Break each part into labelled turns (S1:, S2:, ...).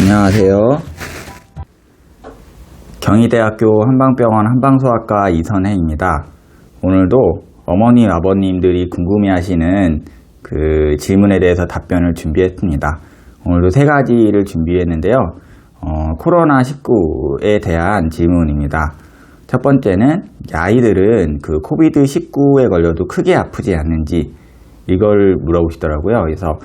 S1: 안녕하세요. 경희대학교 한방병원 한방소아과 이선혜입니다. 오늘도 어머니, 아버님들이 궁금해하시는 그 질문에 대해서 답변을 준비했습니다. 오늘도 세 가지를 준비했는데요. 코로나19에 대한 질문입니다. 첫 번째는 아이들은 그 코비드19에 걸려도 크게 아프지 않는지 이걸 물어보시더라고요. 그래서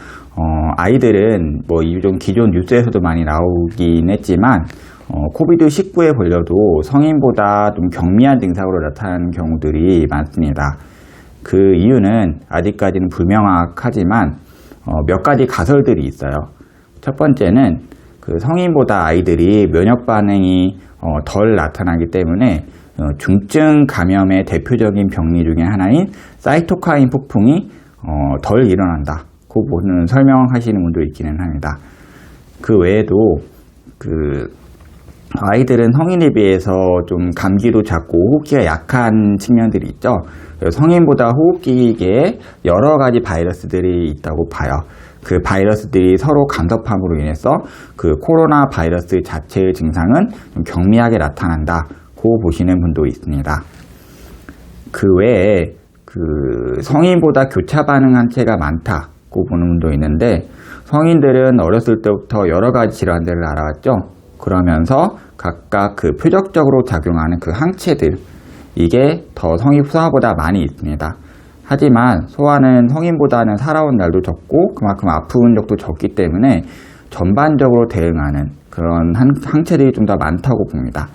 S1: 아이들은 뭐 좀 기존 뉴스에서도 많이 나오긴 했지만 코비드19에 걸려도 성인보다 좀 경미한 증상으로 나타나는 경우들이 많습니다. 그 이유는 아직까지는 불명확하지만 몇 가지 가설들이 있어요. 첫 번째는 그 성인보다 아이들이 면역 반응이 덜 나타나기 때문에 중증 감염의 대표적인 병리 중에 하나인 사이토카인 폭풍이 덜 일어난다. 그 부분은 설명하시는 분도 있기는 합니다. 그 외에도 아이들은 성인에 비해서 좀 감기도 작고 호흡기가 약한 측면들이 있죠. 성인보다 호흡기에 여러 가지 바이러스들이 있다고 봐요. 그 바이러스들이 서로 간섭함으로 인해서 그 코로나 바이러스 자체의 증상은 좀 경미하게 나타난다고 보시는 분도 있습니다. 그 외에 그 성인보다 교차 반응한 체가 많다고 보는 분도 있는데, 성인들은 어렸을 때부터 여러 가지 질환들을 알아왔죠. 그러면서 각각 그 표적적으로 작용하는 그 항체들, 이게 더 성인 소아보다 많이 있습니다. 하지만 소아는 성인보다는 살아온 날도 적고 그만큼 아픈 적도 적기 때문에 전반적으로 대응하는 그런 항체들이 좀 더 많다고 봅니다.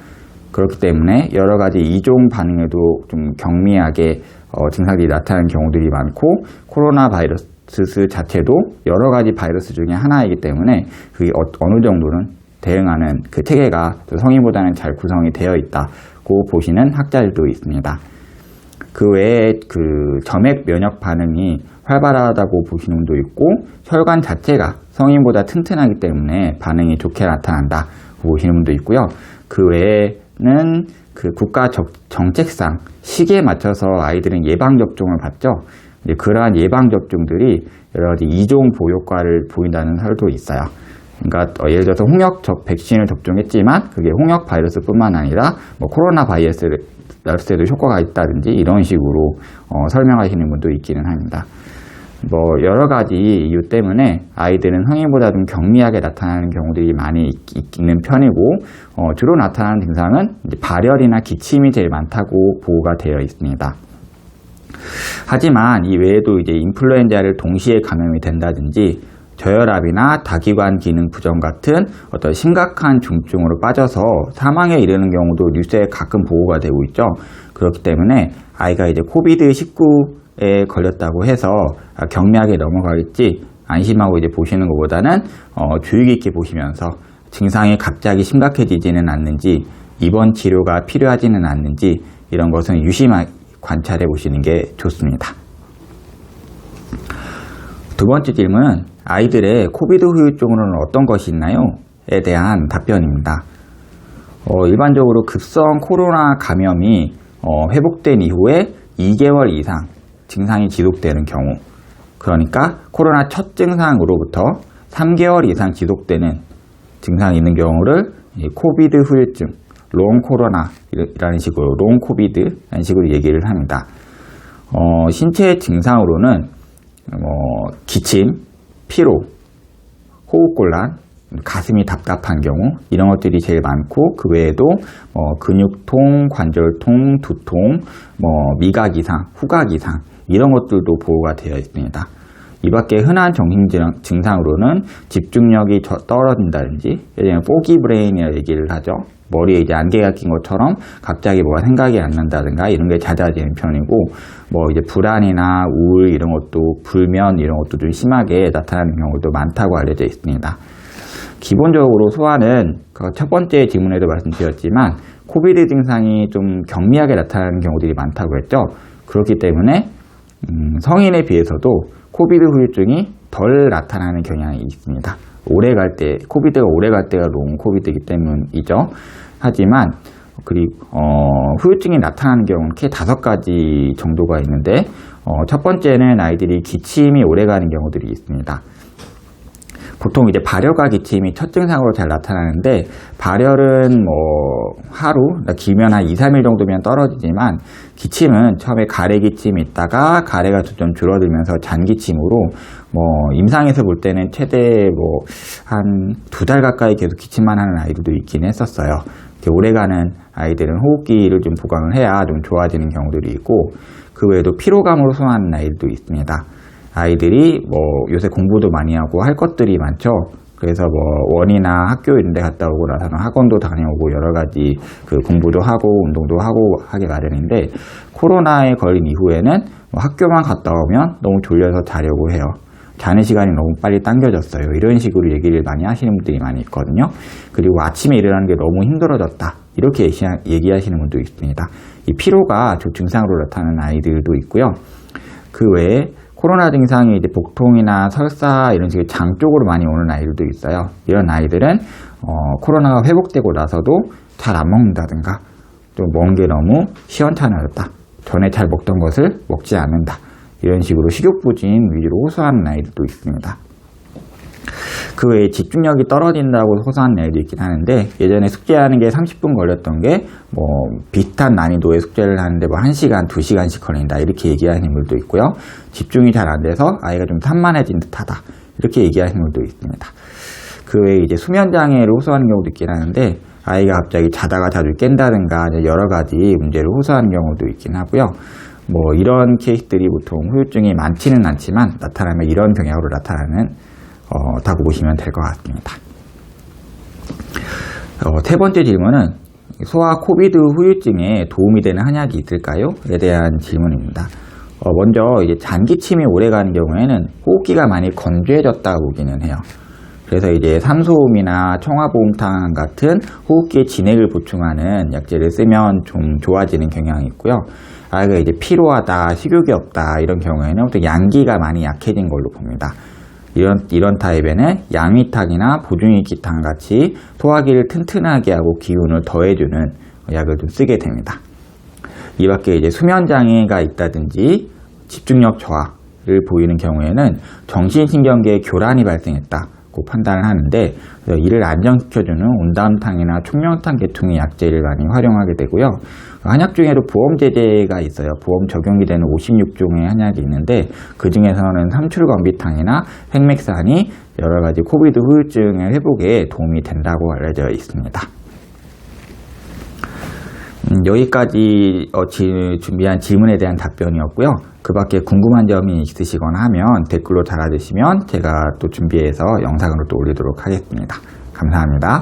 S1: 그렇기 때문에 여러 가지 이종 반응에도 좀 경미하게 증상들이 나타나는 경우들이 많고, 코로나 바이러스 자체도 여러 가지 바이러스 중에 하나이기 때문에 그게 어느 정도는 대응하는 그 체계가 성인보다는 잘 구성이 되어 있다고 보시는 학자들도 있습니다. 그 외에 그 점액 면역 반응이 활발하다고 보시는 분도 있고, 혈관 자체가 성인보다 튼튼하기 때문에 반응이 좋게 나타난다고 보시는 분도 있고요. 그 외에는 그 국가 정책상 시기에 맞춰서 아이들은 예방접종을 받죠. 그러한 예방접종들이 여러 가지 이종 보효과를 보인다는 설도 있어요. 그러니까 예를 들어서 홍역 백신을 접종했지만 그게 홍역 바이러스뿐만 아니라 뭐 코로나 바이러스에도 효과가 있다든지 이런 식으로 설명하시는 분도 있기는 합니다. 뭐 여러 가지 이유 때문에 아이들은 성인보다 좀 경미하게 나타나는 경우들이 많이 있는 편이고, 주로 나타나는 증상은 이제 발열이나 기침이 제일 많다고 보고가 되어 있습니다. 하지만 이 외에도 이제 인플루엔자를 동시에 감염이 된다든지 저혈압이나 다기관 기능 부정 같은 어떤 심각한 중증으로 빠져서 사망에 이르는 경우도 뉴스에 가끔 보고가 되고 있죠. 그렇기 때문에 아이가 이제 코비드19에 걸렸다고 해서 경미하게 넘어가겠지 안심하고 이제 보시는 것보다는 주의 깊게 보시면서 증상이 갑자기 심각해지지는 않는지, 입원 치료가 필요하지는 않는지 이런 것은 유심하게 관찰해 보시는 게 좋습니다. 두 번째 질문은 아이들의 코비드 후유증으로는 어떤 것이 있나요? 에 대한 답변입니다. 일반적으로 급성 코로나 감염이 회복된 이후에 2개월 이상 증상이 지속되는 경우, 그러니까 코로나 첫 증상으로부터 3개월 이상 지속되는 증상이 있는 경우를 코비드 후유증, 롱 코로나라는 식으로, 롱 코비드라는 식으로 얘기를 합니다. 신체 증상으로는 기침, 피로, 호흡곤란, 가슴이 답답한 경우 이런 것들이 제일 많고, 그 외에도 근육통, 관절통, 두통, 미각 이상, 후각 이상 이런 것들도 보고가 되어 있습니다. 이 밖에 흔한 정신 증상으로는 집중력이 떨어진다든지, 예를 들면 포기 브레인이라는 얘기를 하죠. 머리에 이제 안개가 낀 것처럼 갑자기 뭐가 생각이 안 난다든가 이런 게 잦아지는 편이고, 이제 불안이나 우울 이런 것도, 불면 이런 것도 좀 심하게 나타나는 경우도 많다고 알려져 있습니다. 기본적으로 소아는 첫 번째 질문에도 말씀드렸지만 코비드 증상이 좀 경미하게 나타나는 경우들이 많다고 했죠. 그렇기 때문에 성인에 비해서도 코비드 후유증이 덜 나타나는 경향이 있습니다. 코비드가 오래 갈 때가 롱 코비드이기 때문이죠. 하지만 후유증이 나타나는 경우는 크게 5가지 정도가 있는데, 첫 번째는 아이들이 기침이 오래 가는 경우들이 있습니다. 보통 이제 발열과 기침이 첫 증상으로 잘 나타나는데, 발열은 뭐 하루, 길면 한 2, 3일 정도면 떨어지지만, 기침은 처음에 가래 기침이 있다가 가래가 좀 줄어들면서 잔기침으로 뭐 임상에서 볼 때는 최대 뭐 한 2달 가까이 계속 기침만 하는 아이들도 있긴 했었어요. 이렇게 오래가는 아이들은 호흡기를 좀 보강을 해야 좀 좋아지는 경우들이 있고, 그 외에도 피로감으로 호소하는 아이들도 있습니다. 아이들이 뭐 요새 공부도 많이 하고 할 것들이 많죠. 그래서 뭐 원이나 학교 이런 데 갔다 오고 나서는 학원도 다녀오고 여러 가지 그 공부도 하고 운동도 하고 하게 마련인데, 코로나에 걸린 이후에는 뭐 학교만 갔다 오면 너무 졸려서 자려고 해요. 자는 시간이 너무 빨리 당겨졌어요. 이런 식으로 얘기를 많이 하시는 분들이 많이 있거든요. 그리고 아침에 일어나는 게 너무 힘들어졌다, 이렇게 얘기하시는 분도 있습니다. 이 피로가 주 증상으로 나타나는 아이들도 있고요. 그 외에 코로나 증상이 이제 복통이나 설사 이런 식의 장 쪽으로 많이 오는 아이들도 있어요. 이런 아이들은 코로나가 회복되고 나서도 잘 안 먹는다든가, 좀 먹은 게 너무 시원찮아졌다, 전에 잘 먹던 것을 먹지 않는다, 이런 식으로 식욕부진 위주로 호소하는 아이들도 있습니다. 그 외에 집중력이 떨어진다고 호소하는 애들도 있긴 하는데, 예전에 숙제하는 게 30분 걸렸던 게 뭐 비슷한 난이도의 숙제를 하는데 뭐 1시간, 2시간씩 걸린다, 이렇게 얘기하는 분들도 있고요. 집중이 잘 안 돼서 아이가 좀 산만해진 듯하다, 이렇게 얘기하는 분들도 있습니다. 그 외에 이제 수면장애를 호소하는 경우도 있긴 하는데, 아이가 갑자기 자다가 자주 깬다든가 여러 가지 문제를 호소하는 경우도 있긴 하고요. 뭐 이런 케이스들이 보통 후유증이 많지는 않지만 나타나면 이런 경향으로 나타나는 다고 보시면 될 것 같습니다. 세 번째 질문은 소아 코비드 후유증에 도움이 되는 한약이 있을까요? 에 대한 질문입니다. 먼저 이제 잔기침이 오래가는 경우에는 호흡기가 많이 건조해졌다 보기는 해요. 그래서 이제 삼소음이나 청화보험탕 같은 호흡기의 진액을 보충하는 약재를 쓰면 좀 좋아지는 경향이 있고요. 아이가 이제 피로하다, 식욕이 없다, 이런 경우에는 또 양기가 많이 약해진 걸로 봅니다. 이런 타입에는 양위탕이나 보중익기탕 같이 소화기를 튼튼하게 하고 기운을 더해주는 약을 좀 쓰게 됩니다. 이 밖에 이제 수면장애가 있다든지 집중력 저하를 보이는 경우에는 정신신경계에 교란이 발생했다고 판단을 하는데, 이를 안정시켜주는 온담탕이나 총명탕 계통의 약재를 많이 활용하게 되고요. 한약 중에도 보험제제가 있어요. 보험 적용이 되는 56종의 한약이 있는데, 그 중에서는 삼출건비탕이나 핵맥산이 여러 가지 코비드 후유증의 회복에 도움이 된다고 알려져 있습니다. 여기까지 준비한 질문에 대한 답변이었고요. 그 밖에 궁금한 점이 있으시거나 하면 댓글로 달아주시면 제가 또 준비해서 영상으로 또 올리도록 하겠습니다. 감사합니다.